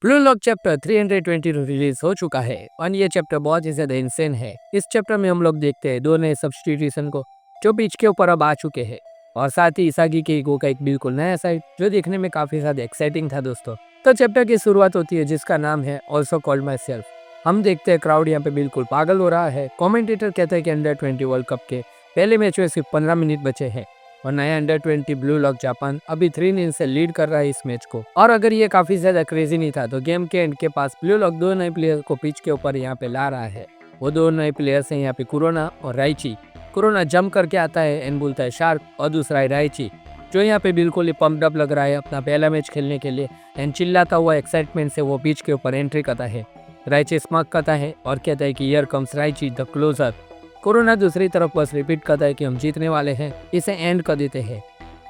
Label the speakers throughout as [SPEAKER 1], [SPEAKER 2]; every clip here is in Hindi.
[SPEAKER 1] ब्लू लॉक चैप्टर 320 रिलीज हो चुका है और ये चैप्टर बहुत ही ज्यादा इंसेन है। इस चैप्टर में हम लोग देखते हैं दो नए सब्स्टिट्यूशन को जो पिच के ऊपर अब आ चुके हैं और साथ ही इसागी के ईगो का एक बिल्कुल नया साइड जो देखने में काफी ज्यादा एक्साइटिंग था दोस्तों। तो चैप्टर की शुरुआत होती है जिसका नाम है ऑल्सो कॉल्ड माई सेल्फ। हम देखते हैं क्राउड यहाँ पे बिल्कुल पागल हो रहा है। कमेंटेटर कहते हैं कि अंडर 20 वर्ल्ड कप के पहले मैच में सिर्फ 15 मिनट बचे हैं और नया अंडर 20 ब्लू लॉक जापान अभी 3-0 से लीड कर रहा है इस मैच को। और अगर ये काफी ज्यादा क्रेजी नहीं था तो गेम के एंड के पास ब्लू लॉक दो नए प्लेयर को पिच के ऊपर यहाँ पे ला रहा है। वो दो नए प्लेयर्स हैं यहाँ पे कुरोना और राइची। कुरोना जंप करके आता है एंड बोलता है शार्प और दूसरा है राइची जो यहाँ पे बिल्कुल ही पम्प्ड अप लग रहा है अपना पहला मैच खेलने के लिए एंड चिल्लाता हुआ एक्साइटमेंट से वो पिच के ऊपर एंट्री करता है। राइची स्मार्क करता है और कहता है कि here comes Richie the closer. Corona दूसरी तरफ बस रिपीट करता है कि हम जीतने वाले हैं, इसे एंड कर देते हैं।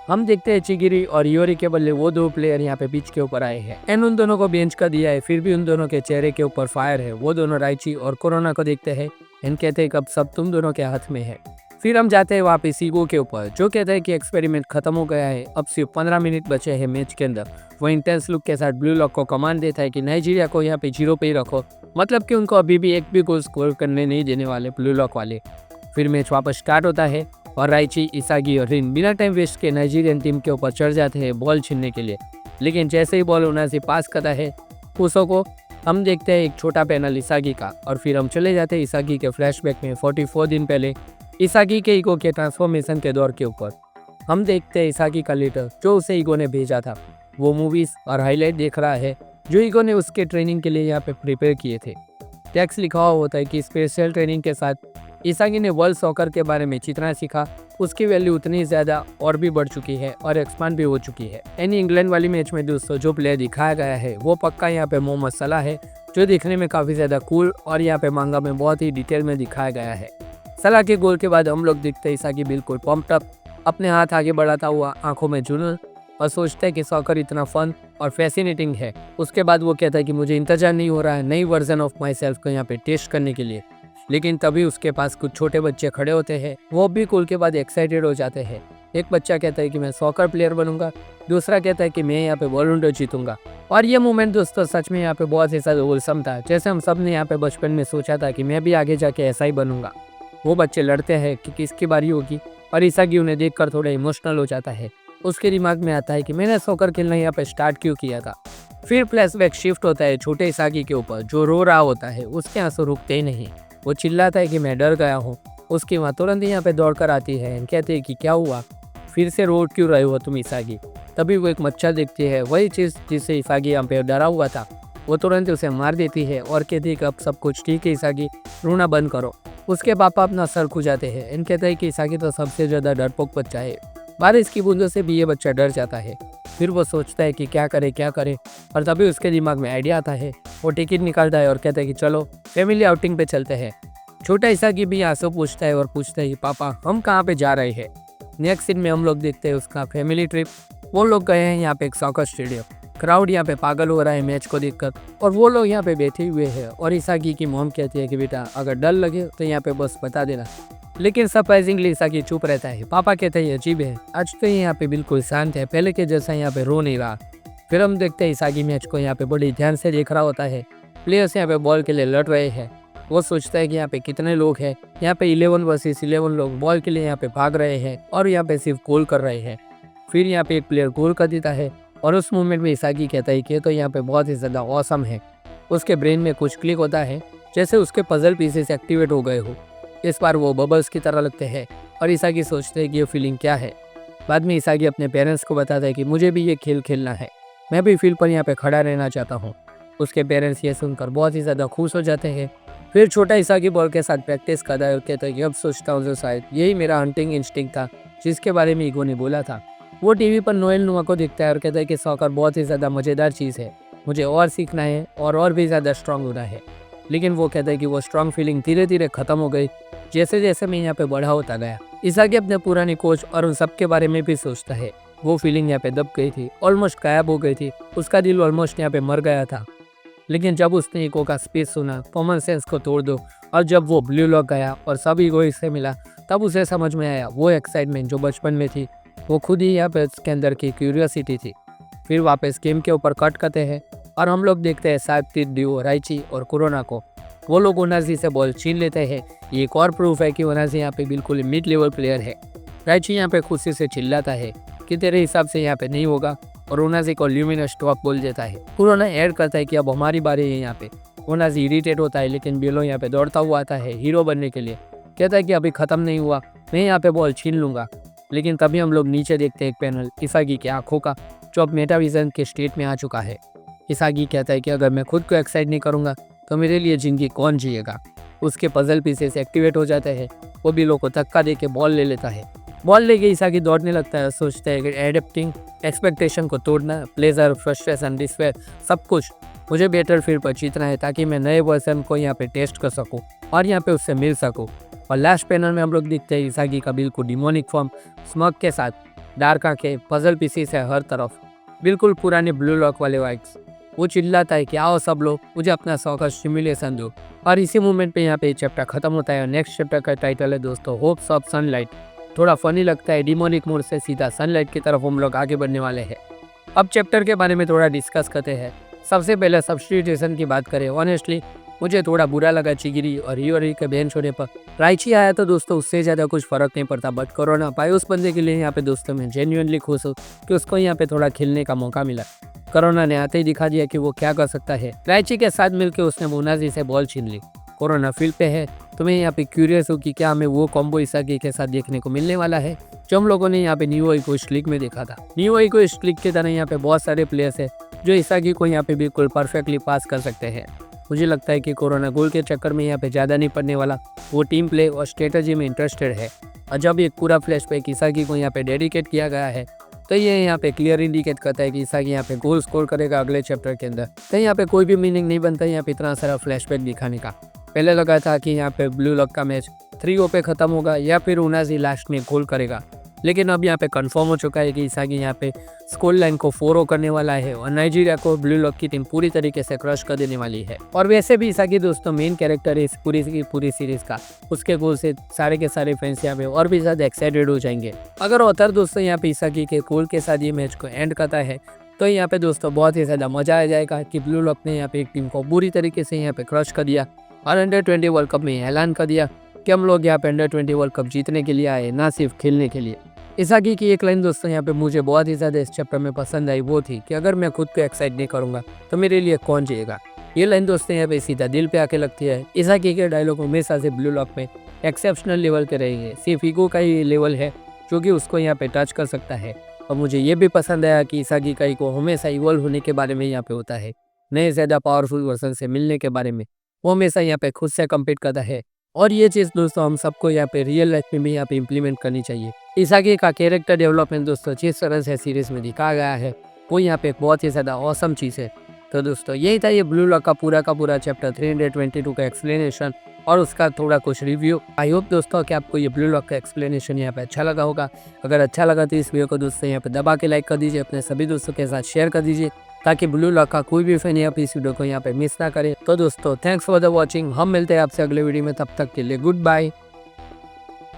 [SPEAKER 1] हम देखते हैं चिगिरी और योरी के बदले वो दो प्लेयर यहाँ पे पिच के ऊपर आए हैं एंड उन दोनों को बेंच कर दिया है। फिर भी उन दोनों के चेहरे के ऊपर फायर है। वो दोनों राइची और कोरोना को देखते हैं एंड कहते हैं कि अब सब तुम दोनों के हाथ में है। फिर हम जाते हैं वापस ईगो के ऊपर जो कहता है कि एक्सपेरिमेंट खत्म हो गया है, अब सिर्फ 15 मिनट बचे हैं मैच के अंदर। वो इंटेंस लुक के साथ ब्लू लॉक को कमांड देता है कि नाइजीरिया को यहाँ पे 0 पे ही रखो, मतलब कि उनको अभी भी एक भी गोल स्कोर करने नहीं देने वाले ब्लू लॉक वाले। फिर मैच वापस स्टार्ट होता है और राइची, इसागी और रिन बिना टाइम वेस्ट के नाइजीरियन टीम के ऊपर चढ़ जाते हैं बॉल छीनने के लिए। लेकिन जैसे ही बॉल उन्हें से पास करता है कुसो को, हम देखते हैं एक छोटा पैनल इसागी का और फिर हम चले जाते हैं इसागी के फ्लैशबैक में 44 दिन पहले इसागी के ईगो के ट्रांसफॉर्मेशन के दौर के ऊपर। हम देखते हैं इसागी का लीडर जो उसे ईगो ने भेजा था वो मूवीज और हाईलाइट देख रहा है जो ईगो ने उसके ट्रेनिंग के लिए यहाँ पे प्रिपेयर किए थे। टेक्स्ट लिखा हुआ होता है कि स्पेशल ट्रेनिंग के साथ इसागी ने वर्ल्ड सॉकर के बारे में जितना सीखा उसकी वैल्यू उतनी ज़्यादा और भी बढ़ चुकी है और एक्सपांड भी हो चुकी है। यानी इंग्लैंड वाली मैच में दोस्तों जो प्लेयर दिखाया गया है वो पक्का यहाँ पे मोहम्मद सलाह है जो दिखने में काफ़ी ज़्यादा कूल और यहाँ पे मांगा में बहुत ही डिटेल में दिखाया गया है। सलाह के गोल के बाद हम लोग देखते हैं इसागी बिल्कुल पम्प्ड अप, अपने हाथ आगे बढ़ाता हुआ, आंखों में जुनून और सोचता है कि सॉकर इतना फन और फैसिनेटिंग है। उसके बाद वो कहता है कि मुझे इंतजार नहीं हो रहा है नई वर्जन ऑफ माई सेल्फ को यहाँ पे टेस्ट करने के लिए। लेकिन तभी उसके पास कुछ छोटे बच्चे खड़े होते हैं, वो भी गोल के बाद एक्साइटेड हो जाते हैं। एक बच्चा कहता है कि मैं सॉकर प्लेयर बनूंगा, दूसरा कहता है कि मैं यहाँ पे वॉलंटियर जीतूंगा। और ये मोमेंट दोस्तों सच में यहाँ पे बहुत ही ज्यादा होलसम था, जैसे हम सब ने यहाँ पे बचपन में सोचा था कि मैं भी आगे जाके ऐसा ही बनूंगा। वो बच्चे लड़ते हैं कि किसकी बारी होगी और इसागी उन्हें देखकर थोड़ा इमोशनल हो जाता है। उसके दिमाग में आता है कि मैंने सॉकर खेलना यहाँ पे स्टार्ट क्यों किया था। फिर फ्लैशबैक शिफ्ट होता है छोटे इसागी के ऊपर जो रो रहा होता है, उसके आंसू रुकते ही नहीं। वो चिल्लाता है कि मैं डर गया हूँ। उसकी माँ तुरंत यहाँ पे दौड़ कर आती है और कहती है कि क्या हुआ, फिर से रो क्यों रहे हो तुम इसागी। तभी वो एक मच्छर देखती है, वही चीज़ जिससे इसागी यहाँ पे डरा हुआ था। वो तुरंत उसे मार देती है और कहती है कि अब सब कुछ ठीक है इसागी, रोना बंद करो। उसके पापा अपना सर खुजाते हैं एंड कहते हैं कि इसागी तो सबसे ज़्यादा डरपोक बच्चा है, बारिश की बूंदों से भी ये बच्चा डर जाता है। फिर वो सोचता है कि क्या करे और तभी उसके दिमाग में आइडिया आता है। वो टिकट निकालता है और कहता है कि चलो फैमिली आउटिंग पे चलते हैं। छोटा इसागी भी आंसू पूछता है और पूछता है कि पापा हम कहाँ पे जा रहे हैं। नेक्स्ट सीन में हम लोग देखते हैं उसका फैमिली ट्रिप। वो लोग गए हैं यहाँ पे एक सॉकर स्टेडियम। क्राउड यहाँ पे पागल हो रहा है मैच को देखकर और वो लोग यहाँ पे बैठे हुए हैं और इसागी की मॉम कहती है कि बेटा अगर डर लगे तो यहाँ पे बस बता देना। लेकिन सरप्राइजिंगली इसागी चुप रहता है। पापा कहते हैं अजीब है, आज तो यहाँ पे बिल्कुल शांत है, पहले के जैसा यहाँ पे रो नहीं रहा। फिर हम देखते हैं इसागी मैच को यहाँ पे बड़ी ध्यान से देख रहा होता है। प्लेयर्स यहाँ पे बॉल के लिए लड़ रहे हैं। वो सोचता है कि यहाँ पे कितने लोग हैं, यहाँ पे 11 वर्सेस 11 लोग बॉल के लिए यहाँ पे भाग रहे हैं और यहाँ पे सिर्फ गोल कर रहे हैं। फिर यहाँ पे एक प्लेयर गोल कर देता है और उस मोमेंट में इसागी कहता है कि तो यहाँ पे बहुत ही ज़्यादा ऑसम है। उसके ब्रेन में कुछ क्लिक होता है जैसे उसके पजल पीसेस एक्टिवेट हो गए हो। इस बार वो बबल्स की तरह लगते हैं और इसागी सोचते हैं कि ये फीलिंग क्या है। बाद में इसागी अपने पेरेंट्स को बताता है कि मुझे भी ये खेल खेलना है, मैं भी फील्ड पर यहाँ पे खड़ा रहना चाहता हूँ। उसके पेरेंट्स ये सुनकर बहुत ही ज़्यादा खुश हो जाते हैं। फिर छोटा इसागी बॉल के साथ प्रैक्टिस करता है और कहता है कि अब सोचता हूँ जो शायद यही मेरा हंटिंग इंस्टिंक्ट था जिसके बारे में ईगो ने बोला था। वो टीवी पर नोएल नुआ को देखता है और कहता है कि सॉकर बहुत ही ज़्यादा मज़ेदार चीज़ है, मुझे और सीखना है और भी ज़्यादा स्ट्रांग होना है। लेकिन वो कहता है कि वो स्ट्रांग फीलिंग धीरे धीरे ख़त्म हो गई जैसे जैसे मैं यहाँ पे बड़ा होता गया। इसागी अपने पुराने कोच और उन सब के बारे में भी सोचता है। वो फीलिंग यहाँ पे दब गई थी, ऑलमोस्ट गायब हो गई थी, उसका दिल ऑलमोस्ट यहाँ पे मर गया था। लेकिन जब उसने ईगो का स्पीच सुना, कॉमन सेंस को तोड़ दो, और जब वो ब्लू लॉक गया और सब ईगो इससे मिला, तब उसे समझ में आया वो एक्साइटमेंट जो बचपन में थी वो खुद ही यहाँ पे उसके अंदर की क्यूरियोसिटी थी। फिर वापस गेम के ऊपर कट करते हैं और हम लोग देखते हैं साथ डिओ, राइची और कोरोना को वो लोग ओनाजी से बॉल छीन लेते हैं। ये एक और प्रूफ है कि ओनाजी यहाँ पे बिल्कुल मिड लेवल प्लेयर है। राइची यहाँ पे खुशी से चिल्लाता है कि तेरे हिसाब से यहाँ पे नहीं होगा और ओनाजी को ल्यूमिनस टॉप बोल देता है। कोरोना ऐड करता है कि अब हमारी बारी है। यहाँ पे ओनाजी इरिटेट होता है, लेकिन बेलो यहाँ पे दौड़ता हुआ आता है हीरो बनने के लिए। कहता है कि अभी ख़त्म नहीं हुआ, मैं यहाँ पे बॉल छीन लूँगा। लेकिन तभी हम लोग नीचे देखते हैं एक पैनल इसागी के आँखों का, जो अब मेटाविजन के स्टेट में आ चुका है। इसागी कहता है कि अगर मैं खुद को एक्साइट नहीं करूँगा तो मेरे लिए ज़िंदगी कौन जिएगा। उसके पजल पीसेस एक्टिवेट हो जाते हैं। वो बिलो को धक्का दे के बॉल ले लेता है। बॉल लेके इसागी दौड़ने लगता है, सोचता है कि एडेप्टिंग, एक्सपेक्टेशन को तोड़ना, प्लेजर, फ्रस्ट्रेशन, डिस्पेयर, सब कुछ मुझे बेटर फील्ड पर जीतना है ताकि मैं नए वर्जन को यहाँ पे टेस्ट कर सकूँ और यहाँ पे उससे मिल सकूँ। और लास्ट पैनल में हम लोग दिखते हैं इसागी का बिल्कुल डिमोनिक फॉर्म, स्मग के साथ, डार्क आंखें, पजल पीसीस है हर तरफ, बिल्कुल पुराने ब्लू लॉक वाले वाइब्स। वो चिल्लाता है कि आओ सब लोग, मुझे अपना 100 का स्टिमुलेशन दो। और इसी मोमेंट पे यहाँ पे चैप्टर खत्म होता है। नेक्स्ट चैप्टर का टाइटल है दोस्तों होप्स ऑफ सनलाइट। थोड़ा फनी लगता है, डिमोनिक मोड से सीधा सनलाइट की तरफ हम लोग आगे बढ़ने वाले हैं। अब चैप्टर के बारे में थोड़ा डिस्कस करते हैं। सबसे पहले सब्स्टिट्यूशन की बात करें। ऑनेस्टली मुझे थोड़ा बुरा लगा चिगिरी और हियोरी के बेंच होने पर। राइची आया तो दोस्तों उससे ज़्यादा कुछ फ़र्क नहीं पड़ता, बट कोरोना पाए उस बंदे के लिए यहाँ पे दोस्तों मैं जेन्युइनली खुश हूँ कि उसको यहाँ पे थोड़ा खेलने का मौका मिला। कोरोना ने आते ही दिखा दिया कि वो क्या कर सकता है। राइची के साथ मिलकर उसने ओनाजी से बॉल छीन ली। कोरोना फील्ड पे है तो मैं यहाँ पे क्यूरियस हूँ कि क्या हमें वो कॉम्बो इसागी के साथ देखने को मिलने वाला है जो हम लोगों ने यहाँ पे न्यू इको लीग में देखा था। न्यू इको लीग की तरह यहाँ पे बहुत सारे प्लेयर्स है जो इसागी को यहाँ पे बिल्कुल परफेक्टली पास कर सकते हैं। मुझे लगता है कि कोरोना गोल के चक्कर में यहाँ पे ज़्यादा नहीं पड़ने वाला, वो टीम प्ले और स्ट्रेटजी में इंटरेस्टेड है। और जब एक पूरा फ्लैशबैक इसागी को यहाँ पे डेडिकेट किया गया है तो ये यहाँ पे क्लियर इंडिकेट करता है कि इसागी यहाँ पे गोल स्कोर करेगा अगले चैप्टर के अंदर। तो यहाँ पे कोई भी मीनिंग नहीं बनता यहाँ पे इतना सारा फ्लैशबैक दिखाने का। पहले लगा था कि यहाँ पे ब्लू लॉक का मैच 3-0 पे ख़त्म होगा या फिर ओनाजी लास्ट में गोल करेगा, लेकिन अब यहाँ पे कंफर्म हो चुका है कि इसागी यहाँ पे स्कोर लाइन को 4-0 करने वाला है और नाइजीरिया को ब्लू लॉक की टीम पूरी तरीके से क्रश कर देने वाली है। और वैसे भी इसागी दोस्तों मेन कैरेक्टर है इस पूरी की पूरी सीरीज का। उसके गोल से सारे के सारे फैंस यहाँ पे और भी ज़्यादा एक्साइटेड हो जाएंगे। अगर ऑथर दोस्तों यहाँ पे इसागी के गोल के साथ ये मैच को एंड करता है तो यहाँ पे दोस्तों बहुत ही ज़्यादा मजा आ जाएगा कि ब्लू लॉक ने यहाँ पे एक टीम को बुरी तरीके से यहाँ पे क्रश कर दिया और अंडर-20 वर्ल्ड कप में ऐलान कर दिया कि हम लोग यहाँ पे अंडर-20 वर्ल्ड कप जीतने के लिए आए, ना सिर्फ खेलने के लिए। इसागी की एक लाइन दोस्तों यहाँ पे मुझे बहुत ही ज़्यादा इस चैप्टर में पसंद आई, वो थी कि अगर मैं खुद को एक्साइट नहीं करूँगा तो मेरे लिए कौन जिएगा। ये लाइन दोस्तों यहाँ पे सीधा दिल पे आके लगती है। इसागी के डायलॉग हमेशा से ब्लू लॉक में एक्सेप्शनल लेवल के रहेंगे। सिर्फ ईगो का ही लेवल है जो कि उसको यहाँ पे टच कर सकता है। और मुझे ये भी पसंद आया कि इसागी का ईगो हमेशा इवॉल्व होने के बारे में यहाँ पे होता है, नए ज़्यादा पावरफुल वर्जन से मिलने के बारे में। वो हमेशा यहाँ पे खुद से कम्पीट करता है और ये चीज़ दोस्तों हम सबको यहाँ पे रियल लाइफ में भी यहाँ पे इम्प्लीमेंट करनी चाहिए। इसागी का कैरेक्टर डेवलपमेंट दोस्तों जिस तरह से सीरीज में दिखाया गया है वो यहाँ पे बहुत ही ज़्यादा ऑसम चीज़ है। तो दोस्तों यही था ये ब्लू लॉक का पूरा चैप्टर 322 का एक्सप्लेनेशन और उसका थोड़ा कुछ रिव्यू। आई होप दोस्तों कि आपको ये ब्लू लॉक का एक्सप्लेनेशन यहाँ पे अच्छा लगा होगा। अगर अच्छा लगा तो इस वीडियो को दोस्तों यहाँ पे दबा के लाइक कर दीजिए, अपने सभी दोस्तों के साथ शेयर कर दीजिए ताकि ब्लू लॉक का कोई भी फैन यहाँ पे इस वीडियो को यहाँ पे मिस ना करे। तो दोस्तों थैंक्स फॉर द वॉचिंग। हम मिलते हैं आपसे अगले वीडियो में, तब तक के लिए गुड बाय।